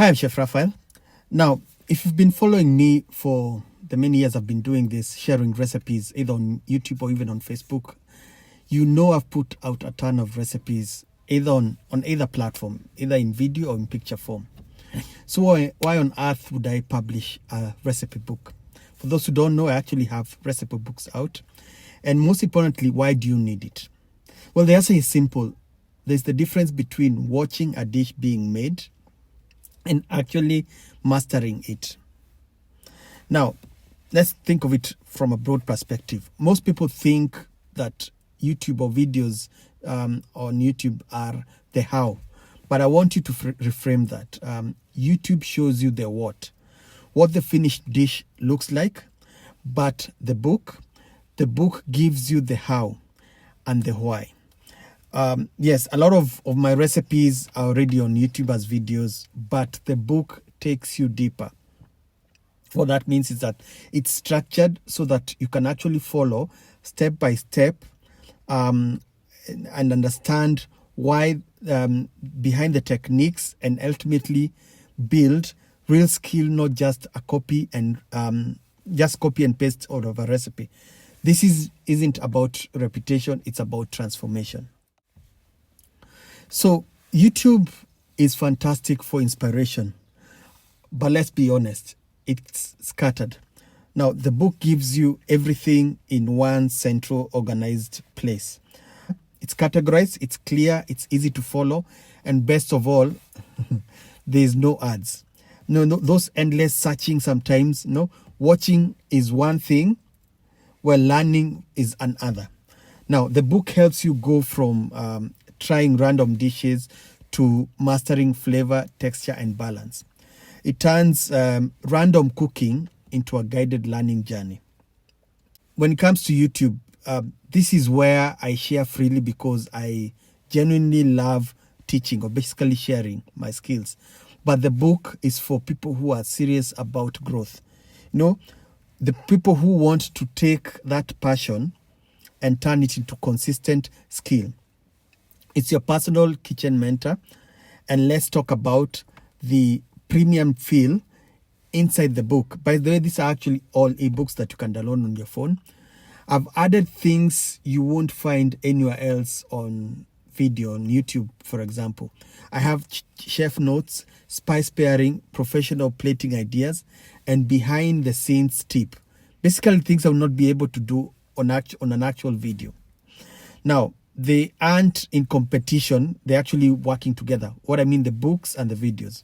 Hi, I'm Chef Raphael. Now, if you've been following me for the many years I've been doing this, sharing recipes either on YouTube or even on Facebook, you know I've put out a ton of recipes either on either platform, either in video or in picture form. So why on earth would I publish a recipe book? For those who don't know, I actually have recipe books out. And most importantly, why do you need it? Well, the answer is simple. There's the difference between watching a dish being made and actually mastering it. Now, let's think of it from a broad perspective. Most people think that YouTube or videos on YouTube are the how, but I want you to reframe that. YouTube shows you the what the finished dish looks like, but the book gives you the how and the why. Yes, a lot of my recipes are already on YouTube as videos, but the book takes you deeper. What that means is that it's structured so that you can actually follow step by step and understand why behind the techniques, and ultimately build real skill, not just a copy and paste out of a recipe. This isn't about reputation, it's about transformation. So YouTube is fantastic for inspiration, but let's be honest, it's scattered. Now, the book gives you everything in one central organized place. It's categorized, it's clear, it's easy to follow, and best of all, there's no ads. No, those endless searching sometimes, watching is one thing, while learning is another. Now, the book helps you go from trying random dishes to mastering flavor, texture, and balance. It turns random cooking into a guided learning journey. When it comes to YouTube, this is where I share freely because I genuinely love teaching, or basically sharing my skills. But the book is for people who are serious about growth. The people who want to take that passion and turn it into consistent skill. It's your personal kitchen mentor. And let's talk about the premium feel inside the book. By the way, these are actually all ebooks that you can download on your phone. I've added things you won't find anywhere else on video, on YouTube, for example. I have chef notes, spice pairing, professional plating ideas, and behind the scenes tip. Basically things I will not be able to do on an actual video. Now, they aren't in competition, they're actually working together. What I mean, the books and the videos.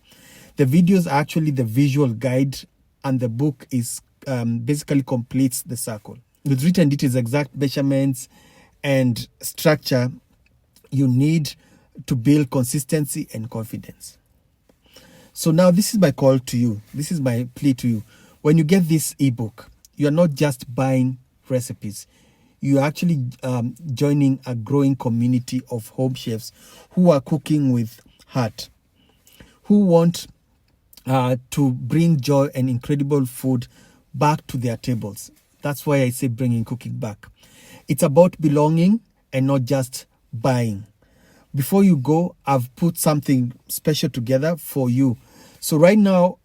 The videos are actually the visual guide, and the book is basically completes the circle. With written details, exact measurements, and structure you need to build consistency and confidence. So now this is my call to you. This is my plea to you. When you get this ebook, you are not just buying recipes. You are actually joining a growing community of home chefs who are cooking with heart, who want to bring joy and incredible food back to their tables. That's why I say bringing cooking back. It's about belonging and not just buying. Before you go, I've put something special together for you. So right now,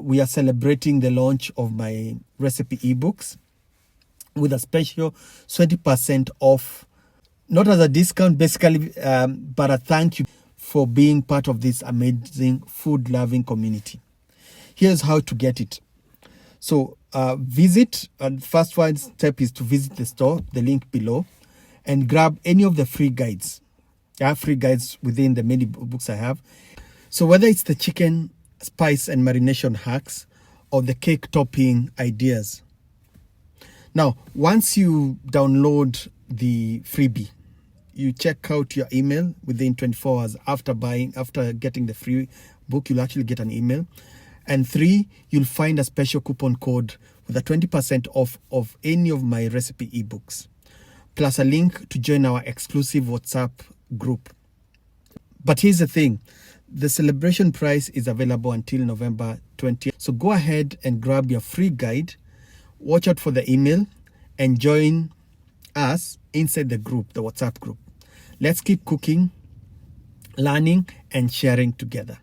we are celebrating the launch of my recipe ebooks with a special 20% off, not as a discount basically, but a thank you for being part of this amazing food-loving community. Here's how to get it. So visit, and first one step is to visit the store, the link below, and grab any of the free guides. I have free guides within the many books I have. So whether it's the chicken spice and marination hacks or the cake topping ideas. Now, once you download the freebie, you check out your email within 24 hours after getting the free book, you'll actually get an email. And 3, you'll find a special coupon code with a 20% off of any of my recipe ebooks, plus a link to join our exclusive WhatsApp group. But here's the thing, the celebration price is available until November 20th. So go ahead and grab your free guide, watch out for the email, and join us inside the group, the WhatsApp group. Let's keep cooking, learning, and sharing together.